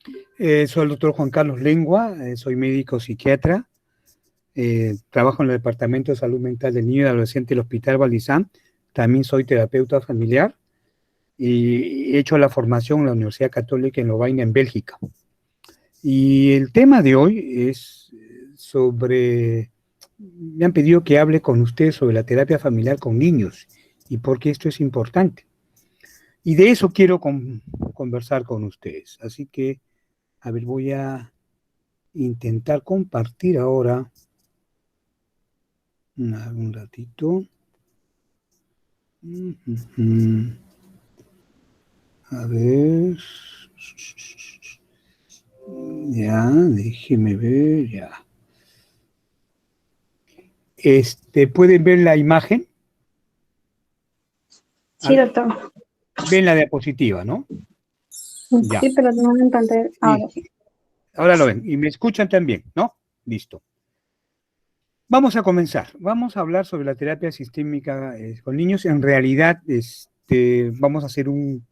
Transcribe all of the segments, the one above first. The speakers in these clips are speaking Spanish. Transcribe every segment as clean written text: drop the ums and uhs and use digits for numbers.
Soy el doctor Juan Carlos Lengua, soy médico psiquiatra, trabajo en el Departamento de Salud Mental del Niño y Adolescente del Hospital Balizán, también soy terapeuta familiar y he hecho la formación en la Universidad Católica en Lovaina, en Bélgica. Y el tema de hoy es sobre, me han pedido que hable con ustedes sobre la terapia familiar con niños y por qué esto es importante. Y de eso quiero conversar con ustedes. Así que, a ver, voy a intentar compartir ahora un ratito. A ver. Ya, déjeme ver, ya. ¿Pueden ver la imagen? Sí, doctor. Ven la diapositiva, ¿no? Ya. Sí, pero tengo en pantalla ahora. Sí. Ahora lo ven. Y me escuchan también, ¿no? Listo. Vamos a comenzar. Vamos a hablar sobre la terapia sistémica con niños. En realidad, vamos a hacer un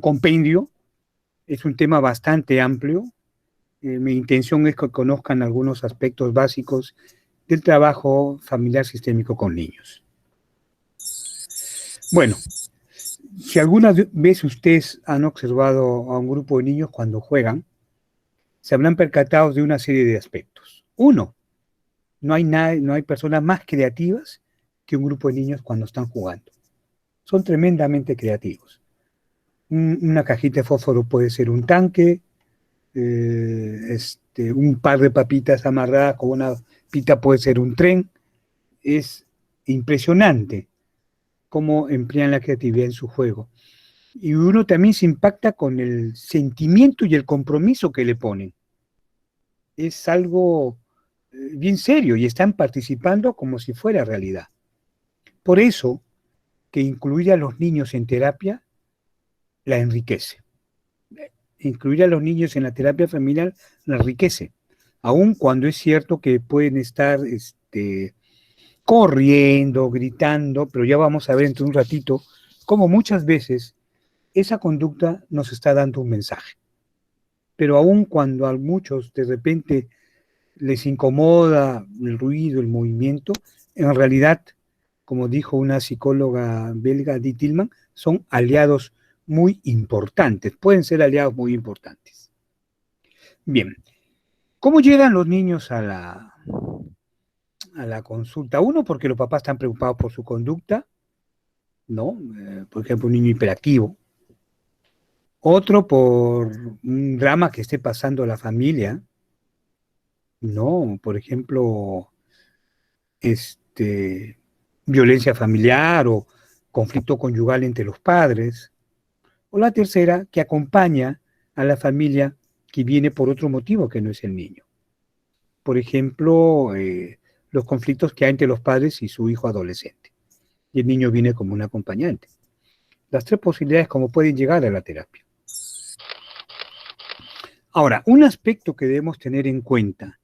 compendio. Es un tema bastante amplio. Mi intención es que conozcan algunos aspectos básicos del trabajo familiar sistémico con niños. Bueno, si alguna vez ustedes han observado a un grupo de niños cuando juegan, se habrán percatado de una serie de aspectos. Uno, no hay personas más creativas que un grupo de niños cuando están jugando. Son tremendamente creativos. Una cajita de fósforo puede ser un tanque, un par de papitas amarradas con una pita puede ser un tren. Es impresionante cómo emplean la creatividad en su juego. Y uno también se impacta con el sentimiento y el compromiso que le ponen. Es algo bien serio y están participando como si fuera realidad. Por eso que incluir a los niños en terapia la enriquece. Incluir a los niños en la terapia familiar la enriquece. Aun cuando es cierto que pueden estar corriendo, gritando, pero ya vamos a ver dentro de un ratito cómo muchas veces esa conducta nos está dando un mensaje. Pero aun cuando a muchos de repente les incomoda el ruido, el movimiento, en realidad, como dijo una psicóloga belga, Edith Tillman, son aliados muy importantes, pueden ser aliados muy importantes. Bien, ¿cómo llegan los niños a la consulta? Uno, porque los papás están preocupados por su conducta, ¿no? Por ejemplo, un niño hiperactivo. Otro, por un drama que esté pasando a la familia, ¿no? Por ejemplo, violencia familiar o conflicto conyugal entre los padres. O la tercera, que acompaña a la familia que viene por otro motivo que no es el niño. Por ejemplo, los conflictos que hay entre los padres y su hijo adolescente. Y el niño viene como un acompañante. Las tres posibilidades como pueden llegar a la terapia. Ahora, un aspecto que debemos tener en cuenta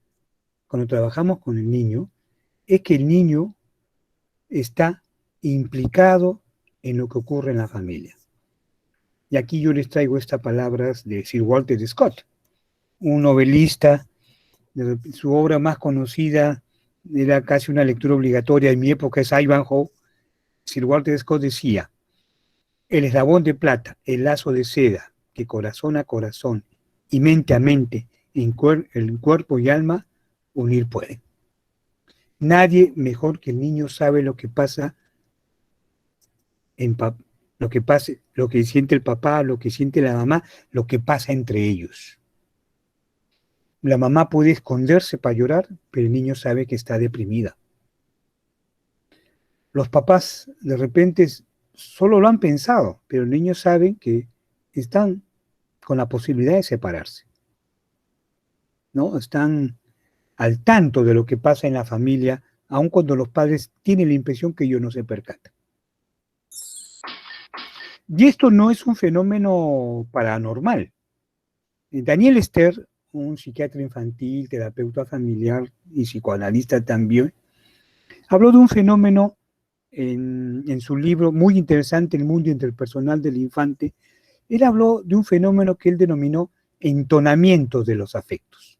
cuando trabajamos con el niño es que el niño está implicado en lo que ocurre en la familia. Y aquí yo les traigo estas palabras de Sir Walter Scott, un novelista. Su obra más conocida era casi una lectura obligatoria en mi época, es Ivanhoe. Sir Walter Scott decía: el eslabón de plata, el lazo de seda, que corazón a corazón y mente a mente, en el cuerpo y alma, unir pueden. Nadie mejor que el niño sabe lo que pasa lo que siente el papá, lo que siente la mamá, lo que pasa entre ellos. La mamá puede esconderse para llorar, pero el niño sabe que está deprimida. Los papás de repente solo lo han pensado, pero el niño sabe que están con la posibilidad de separarse, ¿no? Están al tanto de lo que pasa en la familia, aun cuando los padres tienen la impresión que ellos no se percatan. Y esto no es un fenómeno paranormal. Daniel Stern, un psiquiatra infantil, terapeuta familiar y psicoanalista también, habló de un fenómeno en su libro muy interesante, El mundo interpersonal del infante. Él habló de un fenómeno que él denominó entonamientos de los afectos.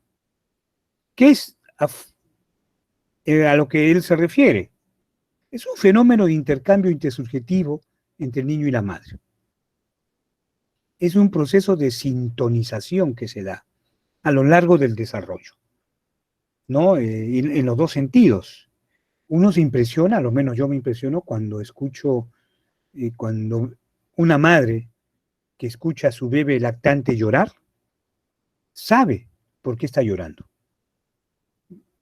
¿Qué es a lo que él se refiere? Es un fenómeno de intercambio intersubjetivo entre el niño y la madre. Es un proceso de sintonización que se da a lo largo del desarrollo, ¿no? En los dos sentidos. Uno se impresiona, a lo menos yo me impresiono cuando escucho, cuando una madre que escucha a su bebé lactante llorar, sabe por qué está llorando.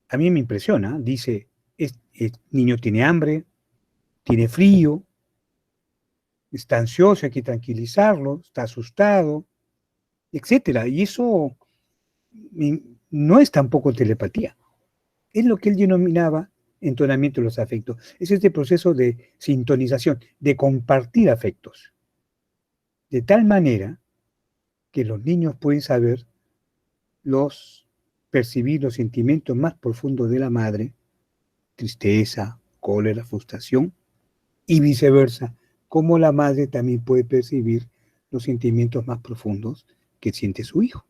A mí me impresiona, dice, el niño tiene hambre, tiene frío, está ansioso, hay que tranquilizarlo, está asustado, etcétera. Y eso no es tampoco telepatía. Es lo que él denominaba entonamiento de los afectos. Es este proceso de sintonización, de compartir afectos. De tal manera que los niños pueden saber percibir los sentimientos más profundos de la madre, tristeza, cólera, frustración, y viceversa, como la madre también puede percibir los sentimientos más profundos que siente su hijo.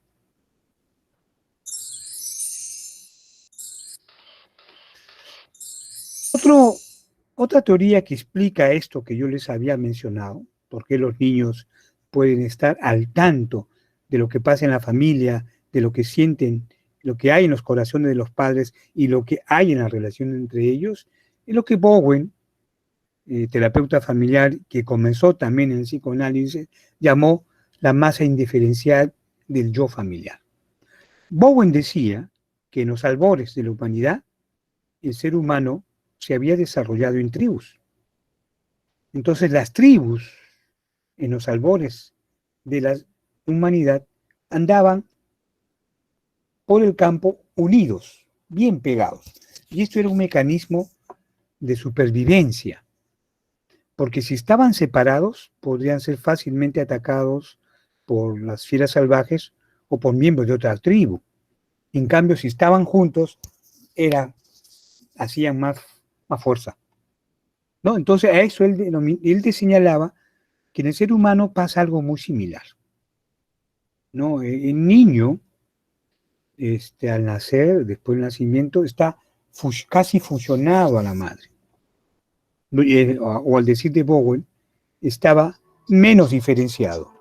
Otra teoría que explica esto que yo les había mencionado, por qué los niños pueden estar al tanto de lo que pasa en la familia, de lo que sienten, lo que hay en los corazones de los padres y lo que hay en la relación entre ellos, es lo que Bowen, terapeuta familiar que comenzó también en el psicoanálisis, llamó la masa indiferencial del yo familiar. Bowen decía que en los albores de la humanidad, el ser humano se había desarrollado en tribus. Entonces las tribus, en los albores de la humanidad, andaban por el campo unidos, bien pegados. Y esto era un mecanismo de supervivencia, porque si estaban separados, podrían ser fácilmente atacados por las fieras salvajes o por miembros de otra tribu. En cambio, si estaban juntos, hacían más fuerza, ¿no? Entonces, a eso él te señalaba que en el ser humano pasa algo muy similar, ¿no? El niño, al nacer, después del nacimiento, está casi fusionado a la madre. O al decir de Bowen, estaba menos diferenciado.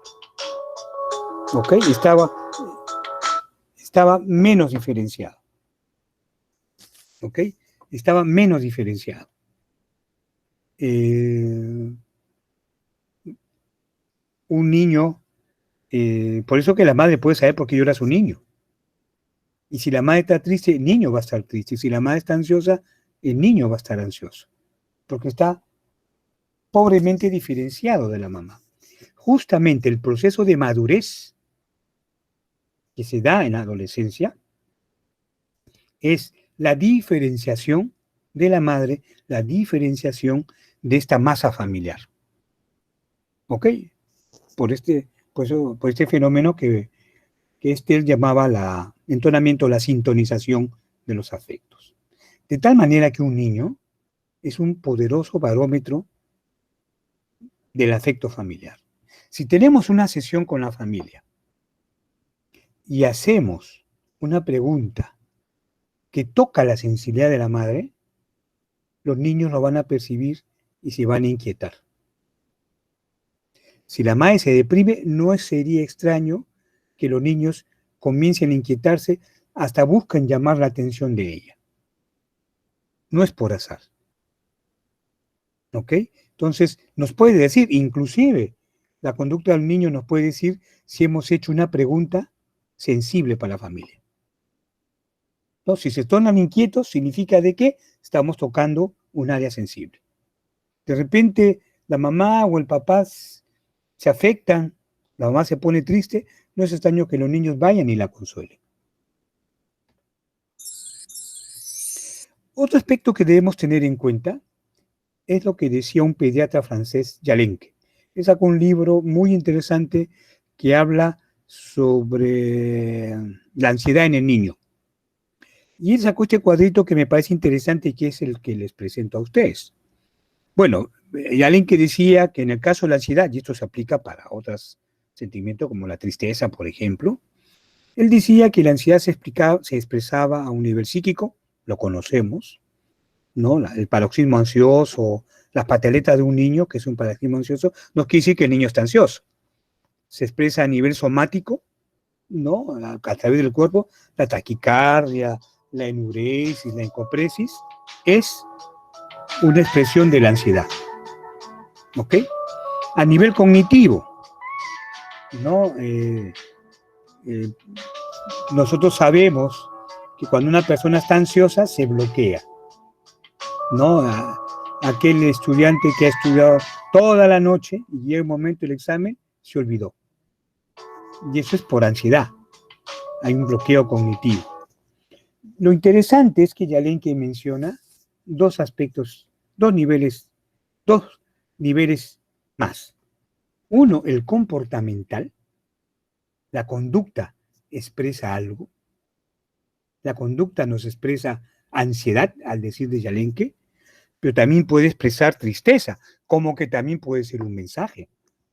¿Ok? Estaba menos diferenciado. ¿Ok? Estaba menos diferenciado. Un niño, por eso que la madre puede saber por qué llora a su niño. Y si la madre está triste, el niño va a estar triste. Y si la madre está ansiosa, el niño va a estar ansioso. Porque está pobremente diferenciado de la mamá. Justamente el proceso de madurez que se da en la adolescencia es la diferenciación de la madre, la diferenciación de esta masa familiar. ¿Ok? Por este fenómeno que él llamaba entonamiento, la sintonización de los afectos. De tal manera que un niño es un poderoso barómetro del afecto familiar. Si tenemos una sesión con la familia y hacemos una pregunta que toca la sensibilidad de la madre, los niños lo van a percibir y se van a inquietar. Si la madre se deprime, no sería extraño que los niños comiencen a inquietarse, hasta buscan llamar la atención de ella. No es por azar. ¿Ok? Entonces, nos puede decir, inclusive, la conducta del niño nos puede decir si hemos hecho una pregunta sensible para la familia. ¿No? Si se tornan inquietos, significa de que estamos tocando un área sensible. De repente, la mamá o el papá se afectan, la mamá se pone triste, no es extraño que los niños vayan y la consuelen. Otro aspecto que debemos tener en cuenta es lo que decía un pediatra francés, Jalenque. Él sacó un libro muy interesante que habla sobre la ansiedad en el niño. Y él sacó este cuadrito que me parece interesante y que es el que les presento a ustedes. Bueno, Jalenque decía que en el caso de la ansiedad, y esto se aplica para otros sentimientos como la tristeza, por ejemplo, Él decía que la ansiedad se expresaba a un nivel psíquico, lo conocemos, ¿no? El paroxismo ansioso, las pataletas de un niño, que es un paroxismo ansioso, no quiere decir que el niño está ansioso. Se expresa a nivel somático, ¿no? A través del cuerpo, la taquicardia, la enuresis, la encopresis, es una expresión de la ansiedad, ¿ok? A nivel cognitivo, ¿no? Eh, nosotros sabemos que cuando una persona está ansiosa se bloquea, ¿no? Aquel estudiante que ha estudiado toda la noche y llega el momento del examen, se olvidó. Y eso es por ansiedad. Hay un bloqueo cognitivo. Lo interesante es que Yalenque menciona dos aspectos, dos niveles más. Uno, el comportamental. La conducta expresa algo. La conducta nos expresa ansiedad, al decir de Yalenque, pero también puede expresar tristeza, como que también puede ser un mensaje.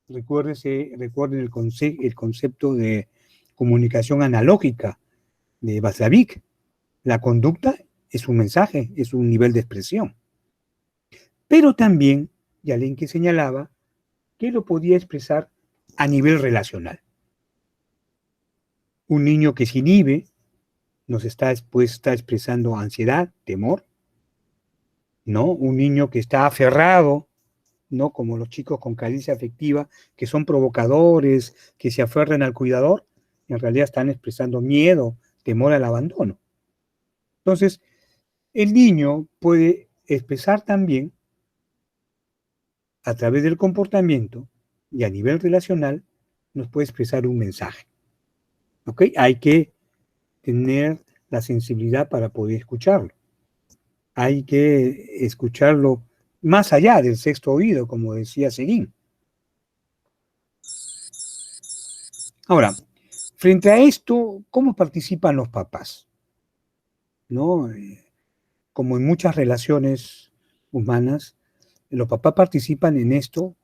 Recuerden el concepto de comunicación analógica de Václavic. La conducta es un mensaje, es un nivel de expresión. Pero también Yalenque señalaba que lo podía expresar a nivel relacional. Un niño que se inhibe puede estar expresando ansiedad, temor, ¿no? Un niño que está aferrado, ¿no? Como los chicos con carencia afectiva, que son provocadores, que se aferran al cuidador, en realidad están expresando miedo, temor al abandono. Entonces, el niño puede expresar también, a través del comportamiento y a nivel relacional, nos puede expresar un mensaje. ¿Ok? Hay que tener la sensibilidad para poder escucharlo. Hay que escucharlo más allá del sexto oído, como decía Seguín. Ahora, frente a esto, ¿cómo participan los papás? ¿No? Como en muchas relaciones humanas, los papás participan en esto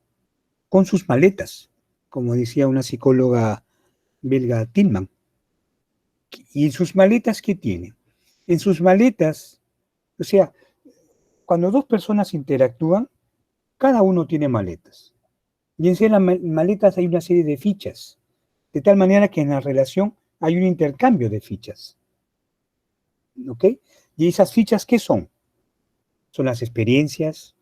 con sus maletas, como decía una psicóloga belga, Tillman. ¿Y en sus maletas qué tienen? En sus maletas, o sea, cuando dos personas interactúan, cada uno tiene maletas. Y en las maletas hay una serie de fichas, de tal manera que en la relación hay un intercambio de fichas. ¿Ok? ¿Y esas fichas qué son? Son las experiencias,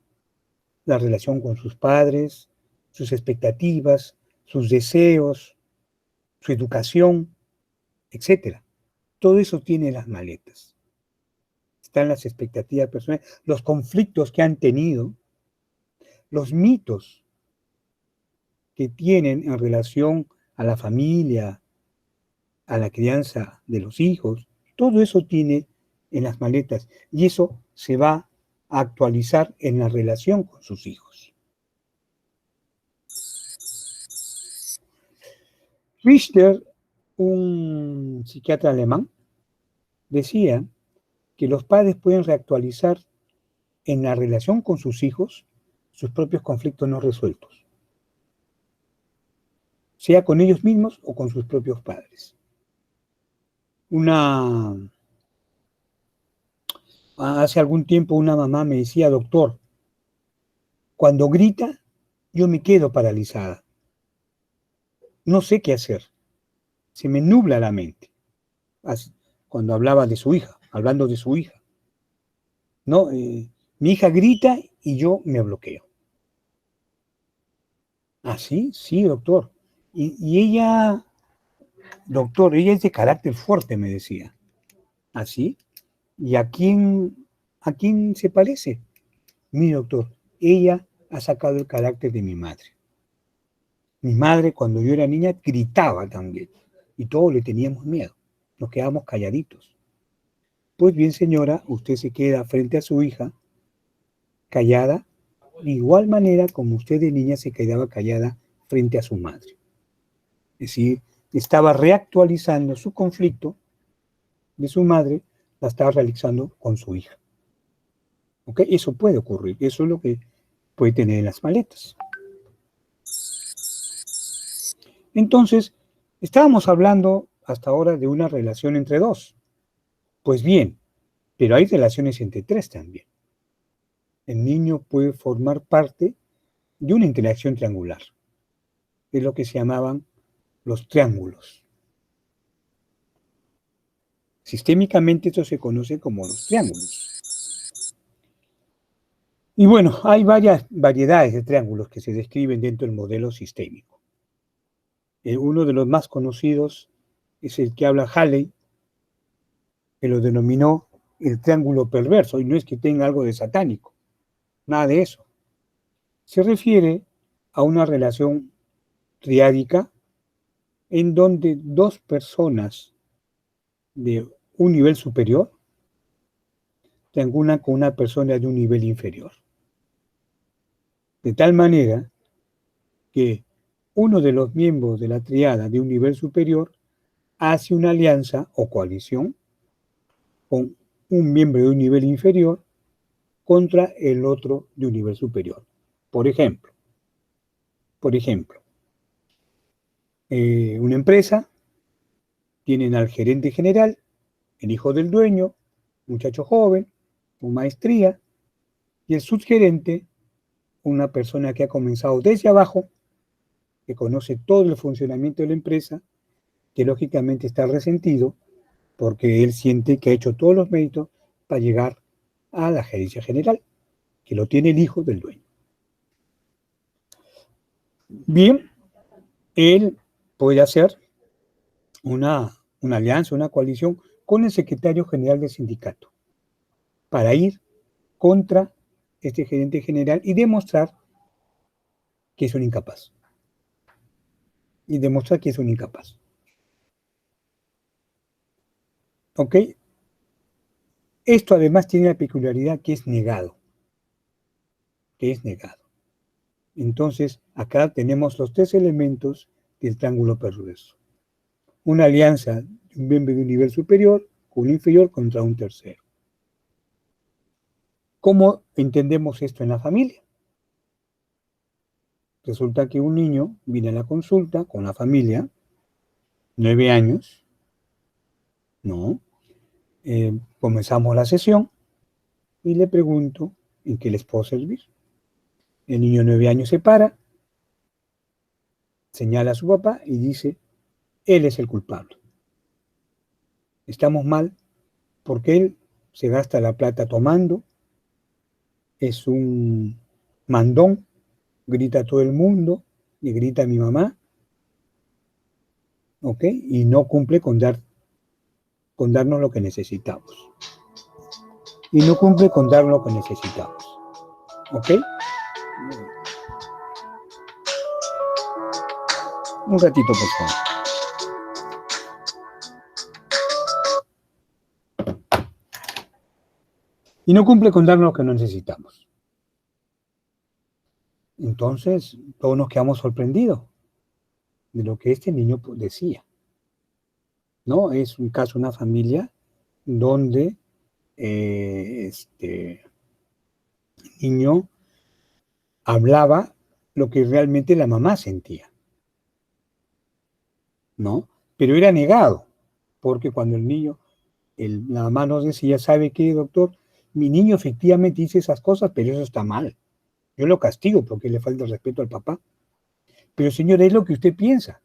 la relación con sus padres, sus expectativas, sus deseos, su educación, etcétera. Todo eso tiene las maletas. Están las expectativas personales, los conflictos que han tenido, los mitos que tienen en relación a la familia, a la crianza de los hijos, todo eso tiene en las maletas y eso se va a actualizar en la relación con sus hijos. Richter, un psiquiatra alemán, decía que los padres pueden reactualizar en la relación con sus hijos sus propios conflictos no resueltos, sea con ellos mismos o con sus propios padres. Hace algún tiempo una mamá me decía, doctor, cuando grita yo me quedo paralizada, no sé qué hacer, se me nubla la mente. Así, cuando hablaba de su hija, hablando de su hija, ¿no? Mi hija grita y yo me bloqueo. ¿Ah, sí? Sí, doctor. Y ella, doctor, ella es de carácter fuerte, me decía. ¿Así? ¿Y a quién se parece? Mi doctor, ella ha sacado el carácter de mi madre. Mi madre, cuando yo era niña, gritaba también. Y todos le teníamos miedo. Nos quedábamos calladitos. Pues bien, señora, usted se queda frente a su hija, callada, de igual manera como usted de niña se quedaba callada frente a su madre. Es decir, estaba reactualizando su conflicto de su madre, la estaba realizando con su hija. ¿Ok? Eso puede ocurrir, eso es lo que puede tener en las maletas. Entonces, estábamos hablando hasta ahora de una relación entre dos. Pues bien, pero hay relaciones entre tres también. El niño puede formar parte de una interacción triangular. Es lo que se llamaban los triángulos. Sistémicamente esto se conoce como los triángulos. Y bueno, hay varias variedades de triángulos que se describen dentro del modelo sistémico. Uno de los más conocidos es el que habla Halley, que lo denominó el triángulo perverso, y no es que tenga algo de satánico, nada de eso. Se refiere a una relación triádica en donde dos personas de un nivel superior triangulan con una persona de un nivel inferior. De tal manera que uno de los miembros de la triada de un nivel superior hace una alianza o coalición con un miembro de un nivel inferior contra el otro de un nivel superior. Por ejemplo, una empresa tienen al gerente general, el hijo del dueño, muchacho joven, con maestría, y el subgerente, una persona que ha comenzado desde abajo, que conoce todo el funcionamiento de la empresa, que lógicamente está resentido porque él siente que ha hecho todos los méritos para llegar a la gerencia general, que lo tiene el hijo del dueño. Bien, él puede hacer una alianza, una coalición con el secretario general del sindicato para ir contra este gerente general y demostrar que es un incapaz. ¿Ok? Esto además tiene la peculiaridad que es negado. Entonces, acá tenemos los tres elementos del triángulo perverso. Una alianza de un miembro de un nivel superior con un inferior contra un tercero. ¿Cómo entendemos esto en la familia? Resulta que un niño viene a la consulta con la familia, 9 años, ¿no? Comenzamos la sesión y le pregunto en qué les puedo servir. El niño de 9 años se para, señala a su papá y dice, él es el culpable. Estamos mal porque él se gasta la plata tomando, es un mandón, grita a todo el mundo, le grita a mi mamá, ¿ok? Y no cumple con darnos lo que necesitamos. ¿Ok? Un ratito, por favor. Y no cumple con darnos lo que necesitamos. Entonces, todos nos quedamos sorprendidos de lo que este niño decía. ¿No? Es un caso, una familia donde el niño hablaba lo que realmente la mamá sentía, ¿no? Pero era negado, porque cuando la mamá nos decía, ¿sabe qué, doctor? Mi niño efectivamente dice esas cosas, pero eso está mal. Yo lo castigo porque le falta el respeto al papá. Pero señora, es lo que usted piensa.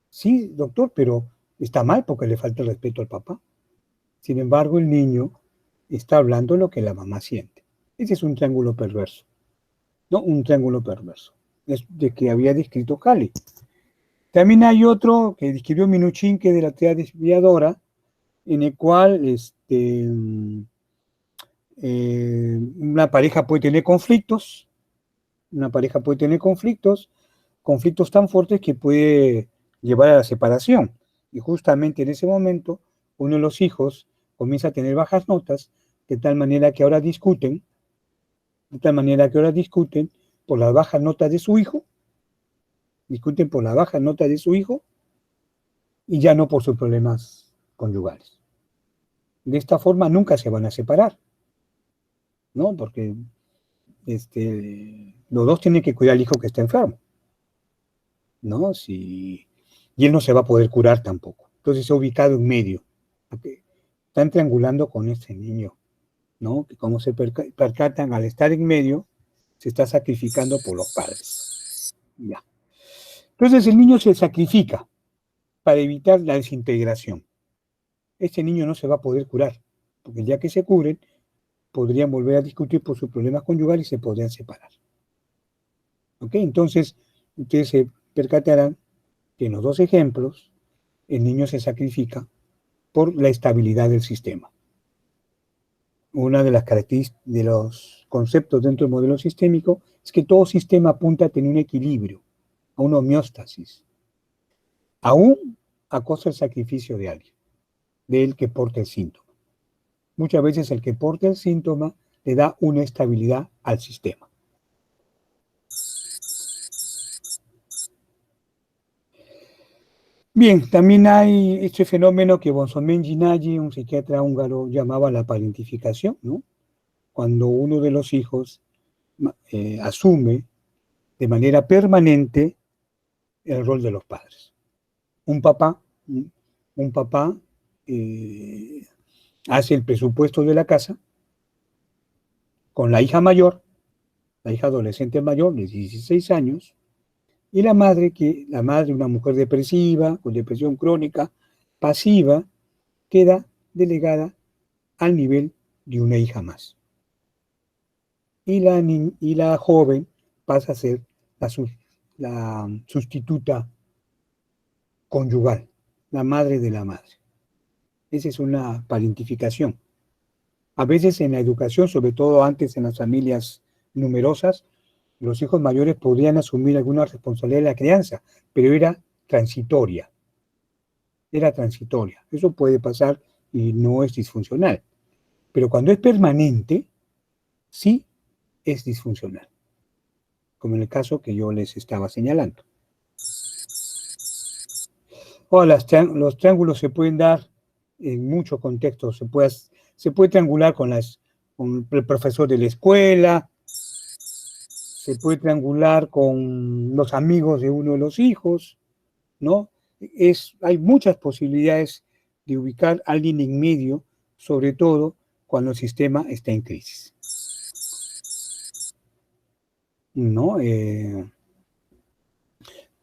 Sí, doctor, pero está mal porque le falta el respeto al papá. Sin embargo, el niño está hablando lo que la mamá siente. Ese es un triángulo perverso. No, un triángulo perverso. Es de que había descrito Cali. También hay otro que describió Minuchin, que es de la teoría desviadora, en el cual una pareja puede tener conflictos, conflictos tan fuertes que puede llevar a la separación. Y justamente en ese momento, uno de los hijos comienza a tener bajas notas, de tal manera que ahora discuten por las bajas notas de su hijo, y ya no por sus problemas conyugales. De esta forma nunca se van a separar, ¿no? Porque los dos tienen que cuidar al hijo que está enfermo, ¿no? Y él no se va a poder curar tampoco. Entonces se ha ubicado en medio. Okay. Están triangulando con este niño, ¿no? Que como se percatan, al estar en medio, se está sacrificando por los padres. Ya. Entonces el niño se sacrifica para evitar la desintegración. Este niño no se va a poder curar, porque ya que se curen, podrían volver a discutir por sus problemas conyugales y se podrían separar. ¿Ok? Entonces, ustedes se percatarán que en los dos ejemplos, el niño se sacrifica por la estabilidad del sistema. Una de las características de los conceptos dentro del modelo sistémico es que todo sistema apunta a tener un equilibrio, a una homeostasis, aún a costa del sacrificio de alguien, del que porta el síntoma. Muchas veces el que porta el síntoma le da una estabilidad al sistema. Bien, también hay este fenómeno que Bonsomenji Nagy, un psiquiatra húngaro, llamaba la parentificación, ¿no? Cuando uno de los hijos asume de manera permanente el rol de los padres. Un papá hace el presupuesto de la casa con la hija mayor, la hija adolescente mayor de 16 años, y la madre, una mujer depresiva, con depresión crónica, pasiva, queda delegada al nivel de una hija más. Y la joven pasa a ser la sustituta conyugal, la madre de la madre. Esa es una parentificación. A veces en la educación, sobre todo antes en las familias numerosas, los hijos mayores podrían asumir alguna responsabilidad de la crianza, pero era transitoria. Era transitoria. Eso puede pasar y no es disfuncional. Pero cuando es permanente, sí es disfuncional. Como en el caso que yo les estaba señalando. Ahora, los triángulos se pueden dar en muchos contextos. Se puede triangular con el profesor de la escuela, se puede triangular con los amigos de uno de los hijos, ¿no? Hay muchas posibilidades de ubicar a alguien en medio, sobre todo cuando el sistema está en crisis, ¿no?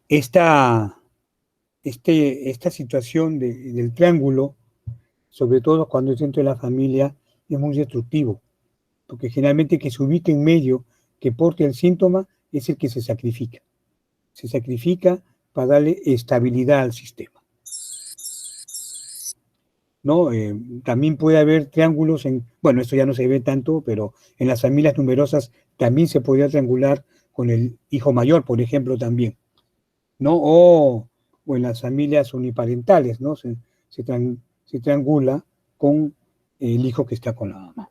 Esta situación del triángulo, sobre todo cuando es dentro de la familia, es muy destructivo, porque generalmente el que se ubique en medio, que porte el síntoma, es el que se sacrifica. Se sacrifica para darle estabilidad al sistema, ¿no? También puede haber triángulos bueno, esto ya no se ve tanto, pero en las familias numerosas también se podría triangular con el hijo mayor, por ejemplo, también, ¿no? O en las familias uniparentales, ¿no? Se triangula con el hijo que está con la mamá.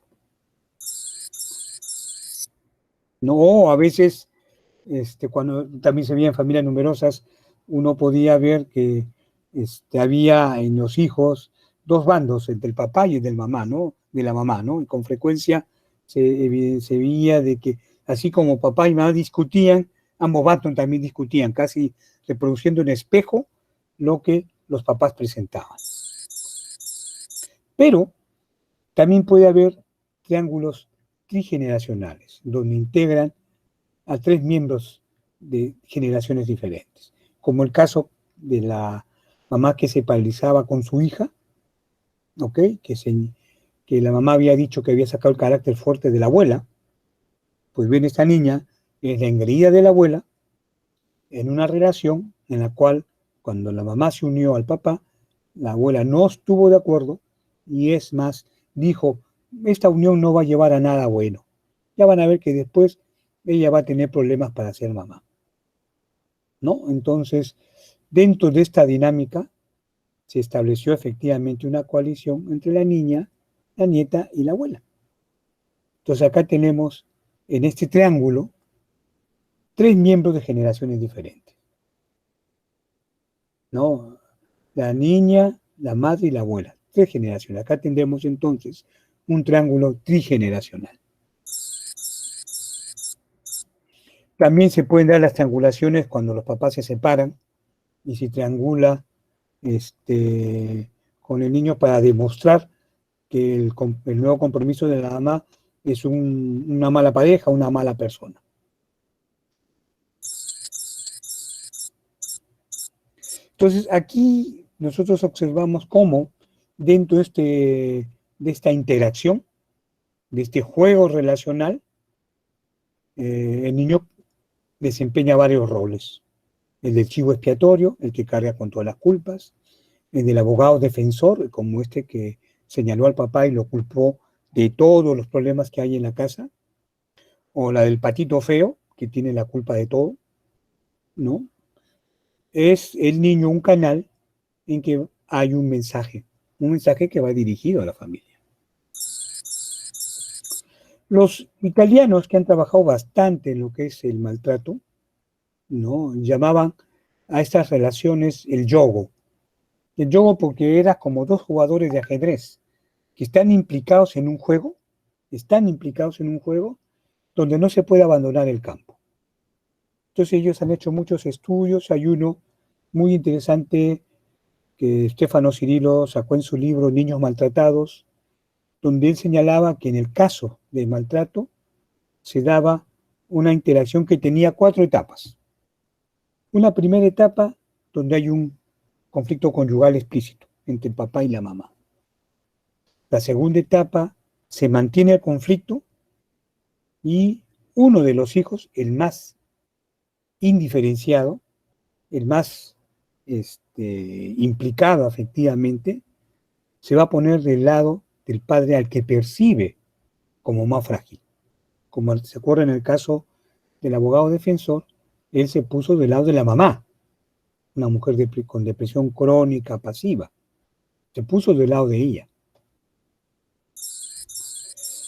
¿No? O a veces, cuando también se veía en familias numerosas, uno podía ver que había en los hijos dos bandos, entre el papá y el del mamá, ¿no? De la mamá, ¿no? Y con frecuencia se veía de que así como papá y mamá discutían, ambos bandos también discutían, casi reproduciendo en espejo lo que los papás presentaban. Pero también puede haber triángulos trigeneracionales, donde integran a 3 miembros de generaciones diferentes, como el caso de la mamá que se paralizaba con su hija, ¿ok? Que la mamá había dicho que había sacado el carácter fuerte de la abuela. Pues bien, esta niña es la engreída de la abuela en una relación en la cual, cuando la mamá se unió al papá, la abuela no estuvo de acuerdo y es más, dijo, esta unión no va a llevar a nada bueno. Ya van a ver que después ella va a tener problemas para ser mamá, ¿no? Entonces, dentro de esta dinámica, se estableció efectivamente una coalición entre la niña, la nieta y la abuela. Entonces acá tenemos, en este triángulo, 3 miembros de generaciones diferentes, ¿no? La niña, la madre y la abuela. 3 generaciones. Acá tendremos entonces un triángulo trigeneracional. También se pueden dar las triangulaciones cuando los papás se separan y se triangula con el niño para demostrar que el nuevo compromiso de la mamá es una mala pareja, una mala persona. Entonces, aquí nosotros observamos cómo dentro de esta interacción, de este juego relacional, el niño desempeña varios roles. El del chivo expiatorio, el que carga con todas las culpas, el del abogado defensor, como este que señaló al papá y lo culpó de todos los problemas que hay en la casa, o la del patito feo, que tiene la culpa de todo, ¿no? Es el niño un canal en que hay un mensaje que va dirigido a la familia. Los italianos que han trabajado bastante en lo que es el maltrato, ¿no? Llamaban a estas relaciones el yogo. El yogo porque era como dos jugadores de ajedrez que están implicados en un juego donde no se puede abandonar el campo. Entonces ellos han hecho muchos estudios, hay uno muy interesante que Stefano Cirillo sacó en su libro Niños Maltratados, donde él señalaba que en el caso de maltrato se daba una interacción que tenía 4 etapas. Una primera etapa donde hay un conflicto conyugal explícito entre el papá y la mamá. La segunda etapa se mantiene el conflicto y uno de los hijos, el más indiferenciado, el más implicado afectivamente, se va a poner del lado del padre al que percibe como más frágil. Como se acuerda en el caso del abogado defensor, él se puso del lado de la mamá, una mujer con depresión crónica pasiva. Se puso del lado de ella.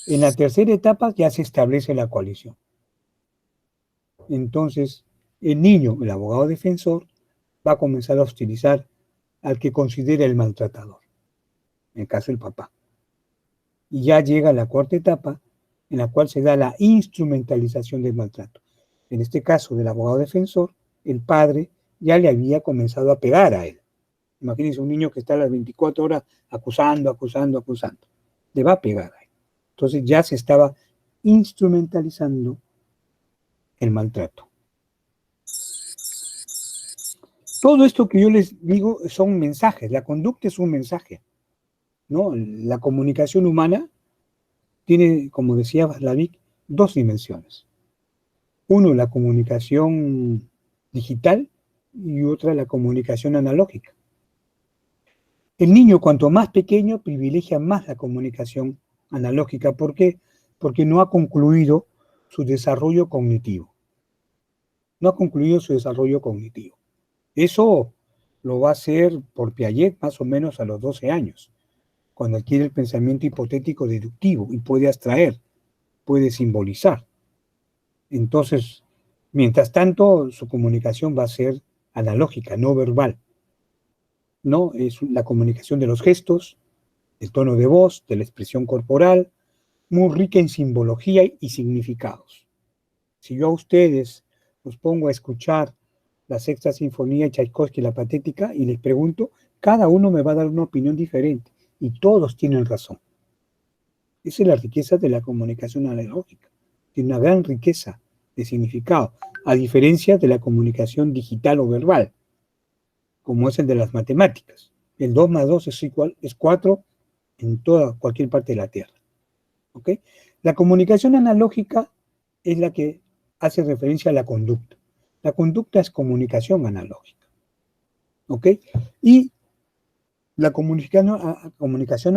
En la tercera etapa ya se establece la coalición. Entonces, el niño, el abogado defensor, va a comenzar a hostilizar al que considera el maltratador, en el caso del papá. Y ya llega la cuarta etapa, en la cual se da la instrumentalización del maltrato. En este caso del abogado defensor, el padre ya le había comenzado a pegar a él. Imagínense un niño que está a las 24 horas acusando. Le va a pegar a él. Entonces ya se estaba instrumentalizando el maltrato. Todo esto que yo les digo son mensajes. La conducta es un mensaje, ¿no? La comunicación humana tiene, como decía Václavic, 2 dimensiones. Uno, la comunicación digital y otra, la comunicación analógica. El niño, cuanto más pequeño, privilegia más la comunicación analógica. ¿Por qué? Porque no ha concluido su desarrollo cognitivo. Eso lo va a hacer por Piaget más o menos a los 12 años, cuando adquiere el pensamiento hipotético deductivo y puede abstraer, puede simbolizar. Entonces, mientras tanto, su comunicación va a ser analógica, no verbal. ¿No? Es la comunicación de los gestos, del tono de voz, de la expresión corporal, muy rica en simbología y significados. Si yo a ustedes los pongo a escuchar la Sexta Sinfonía de Tchaikovsky, la Patética, y les pregunto, cada uno me va a dar una opinión diferente, y todos tienen razón. Esa es la riqueza de la comunicación analógica. Tiene una gran riqueza de significado, a diferencia de la comunicación digital o verbal, como es el de las matemáticas. El 2 más 2 es 4 en cualquier parte de la Tierra. ¿Ok? La comunicación analógica es la que hace referencia a la conducta. La conducta es comunicación analógica. ¿Ok? Y la comunicación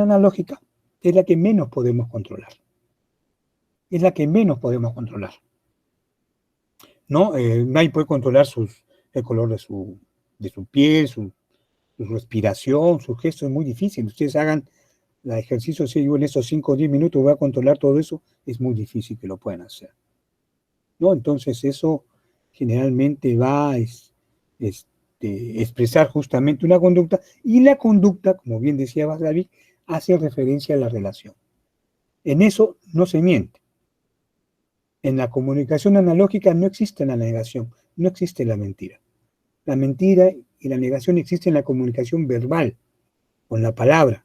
analógica es la que menos podemos controlar. ¿No? Nadie puede controlar el color de su piel, su respiración, su gesto, es muy difícil. Ustedes hagan el ejercicio, si yo en estos 5 o 10 minutos voy a controlar todo eso, es muy difícil que lo puedan hacer. ¿No? Entonces eso generalmente va a expresar justamente una conducta, y la conducta, como bien decía Václavic, hace referencia a la relación. En eso no se miente. En la comunicación analógica no existe la negación, no existe la mentira. La mentira y la negación existe en la comunicación verbal, con la palabra,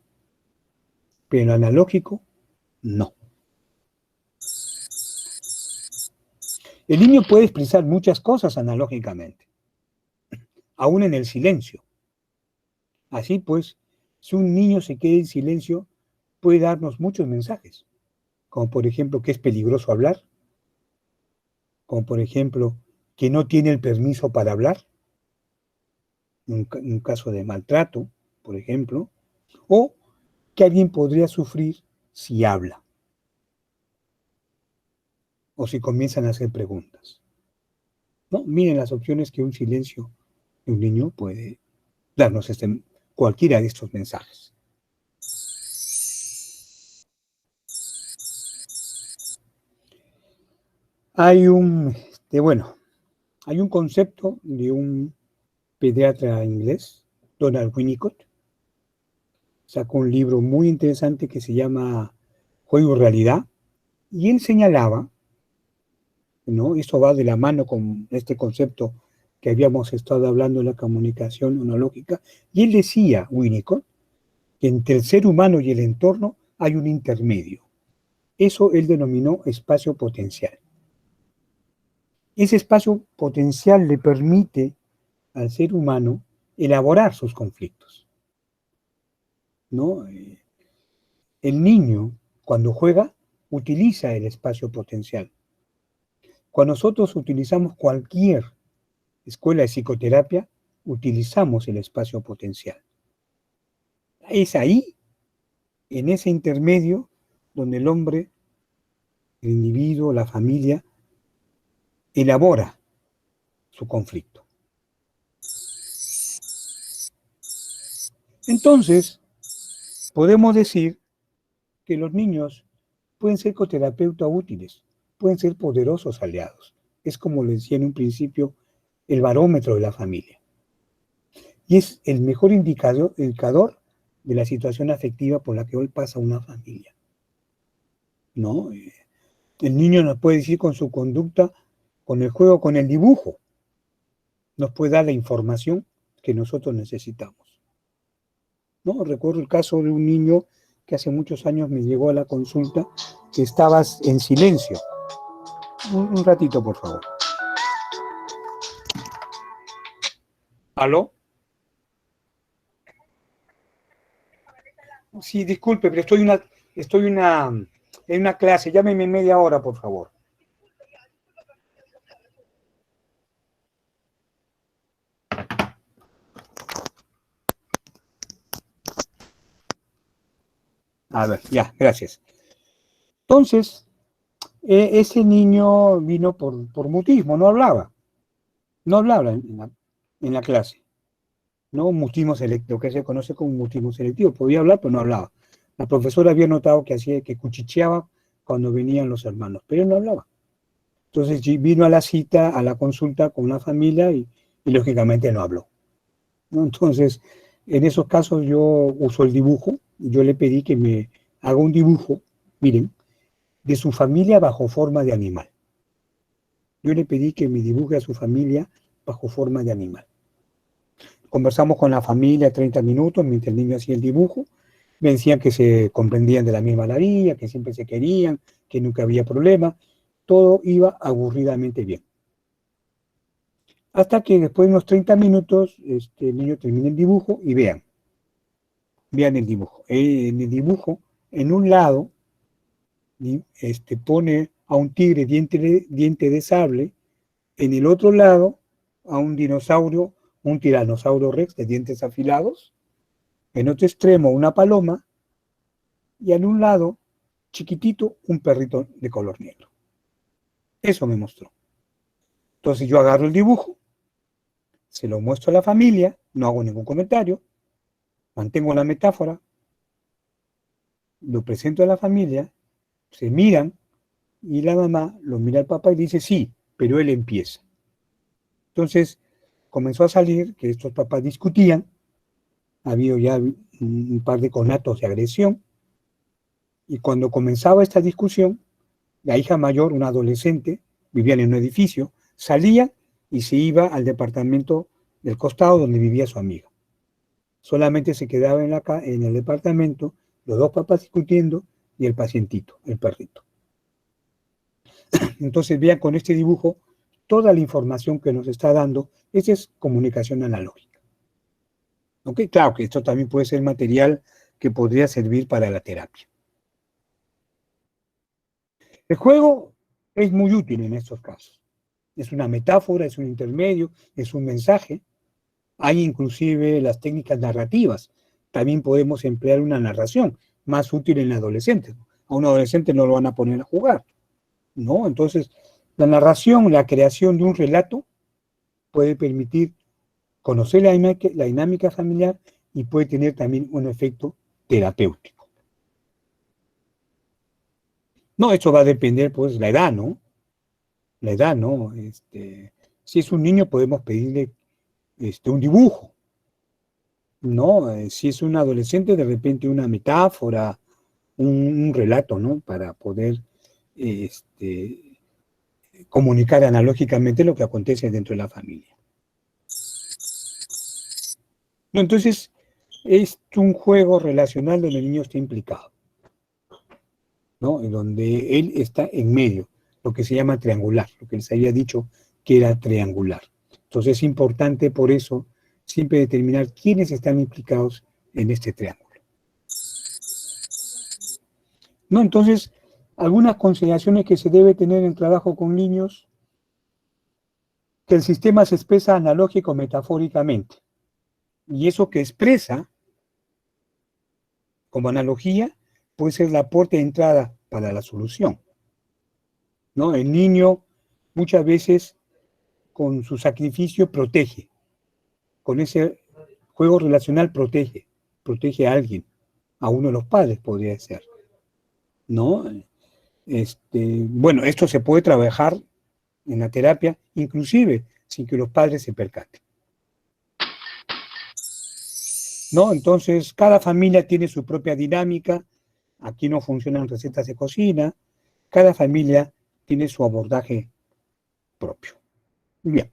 pero en lo analógico, no. El niño puede expresar muchas cosas analógicamente, aún en el silencio. Así pues, si un niño se queda en silencio, puede darnos muchos mensajes, como por ejemplo que es peligroso hablar, como por ejemplo que no tiene el permiso para hablar, un caso de maltrato, por ejemplo, o que alguien podría sufrir si habla, o si comienzan a hacer preguntas. ¿No? Miren las opciones que un silencio de un niño puede darnos cualquiera de estos mensajes. Hay un concepto de un pediatra inglés, Donald Winnicott, sacó un libro muy interesante que se llama Juego-Realidad, y él señalaba, ¿no? Esto va de la mano con este concepto que habíamos estado hablando de la comunicación analógica, y él decía, Winnicott, que entre el ser humano y el entorno hay un intermedio. Eso él denominó espacio potencial. Ese espacio potencial le permite al ser humano elaborar sus conflictos, ¿no? El niño, cuando juega, utiliza el espacio potencial. Cuando nosotros utilizamos cualquier escuela de psicoterapia, utilizamos el espacio potencial. Es ahí, en ese intermedio, donde el hombre, el individuo, la familia, elabora su conflicto. Entonces, podemos decir que los niños pueden ser coterapeutas útiles, pueden ser poderosos aliados. Es como les decía en un principio, el barómetro de la familia. Y es el mejor indicador de la situación afectiva por la que hoy pasa una familia, ¿no? El niño nos puede decir con su conducta, con el juego, con el dibujo, nos puede dar la información que nosotros necesitamos, ¿no? Recuerdo el caso de un niño que hace muchos años me llegó a la consulta, que estaba en silencio. Un ratito, por favor. ¿Aló? Sí, disculpe, pero estoy en una clase. Llámeme en media hora, por favor. A ver, ya, gracias. Entonces, ese niño vino por mutismo, no hablaba. No hablaba en la clase. ¿No? Mutismo selectivo, lo que se conoce como mutismo selectivo. Podía hablar, pero no hablaba. La profesora había notado que cuchicheaba cuando venían los hermanos, pero él no hablaba. Entonces vino a la cita, a la consulta con una familia y lógicamente no habló, ¿no? Entonces, en esos casos yo uso el dibujo. Yo le pedí que me haga un dibujo, miren, de su familia bajo forma de animal. Yo le pedí que me dibuje a su familia bajo forma de animal. Conversamos con la familia 30 minutos mientras el niño hacía el dibujo. Me decían que se comprendían de la misma maravilla, que siempre se querían, que nunca había problema. Todo iba aburridamente bien. Hasta que después de unos 30 minutos, el niño termina el dibujo y vean el dibujo. En el dibujo, en un lado, pone a un tigre diente de sable, en el otro lado a un dinosaurio, un tiranosaurio rex de dientes afilados, en otro extremo una paloma, y en un lado, chiquitito, un perrito de color negro. Eso me mostró. Entonces yo agarro el dibujo, se lo muestro a la familia, no hago ningún comentario, mantengo la metáfora, lo presento a la familia, se miran, y la mamá lo mira al papá y dice, sí, pero él empieza. Entonces comenzó a salir que estos papás discutían, había ya un par de conatos de agresión, y cuando comenzaba esta discusión, la hija mayor, una adolescente, vivían en un edificio, salía y se iba al departamento del costado donde vivía su amiga. Solamente se quedaba en el departamento, los dos papás discutiendo y el pacientito, el perrito. Entonces vean con este dibujo toda la información que nos está dando. Esa es comunicación analógica. ¿Ok? Claro que esto también puede ser material que podría servir para la terapia. El juego es muy útil en estos casos. Es una metáfora, es un intermedio, es un mensaje. Hay inclusive las técnicas narrativas. También podemos emplear una narración, más útil en adolescentes. A un adolescente no lo van a poner a jugar, ¿no? Entonces, la narración, la creación de un relato puede permitir conocer la dinámica familiar y puede tener también un efecto terapéutico. No, eso va a depender, pues, la edad, ¿no? La edad, ¿no? Si es un niño, podemos pedirle un dibujo, ¿no? Si es un adolescente, de repente una metáfora, un relato, ¿no? Para poder comunicar analógicamente lo que acontece dentro de la familia. No, entonces, es un juego relacional donde el niño está implicado, ¿no? En donde él está en medio, lo que se llama triangular, lo que les había dicho que era triangular. Entonces es importante por eso siempre determinar quiénes están implicados en este triángulo. ¿No? Entonces, algunas consideraciones que se debe tener en trabajo con niños, que el sistema se expresa analógico metafóricamente, y eso que expresa como analogía puede ser la puerta de entrada para la solución, ¿no? El niño muchas veces con su sacrificio protege, con ese juego relacional protege a alguien, a uno de los padres podría ser, ¿no? Bueno, esto se puede trabajar en la terapia, inclusive sin que los padres se percaten, ¿no? Entonces, cada familia tiene su propia dinámica, aquí no funcionan recetas de cocina, cada familia tiene su abordaje propio. Bien,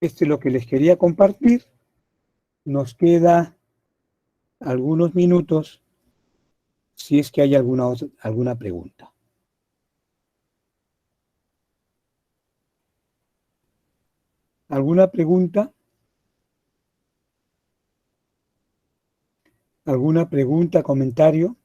esto es lo que les quería compartir. Nos queda algunos minutos si es que hay alguna pregunta. ¿Alguna pregunta? ¿Alguna pregunta, comentario?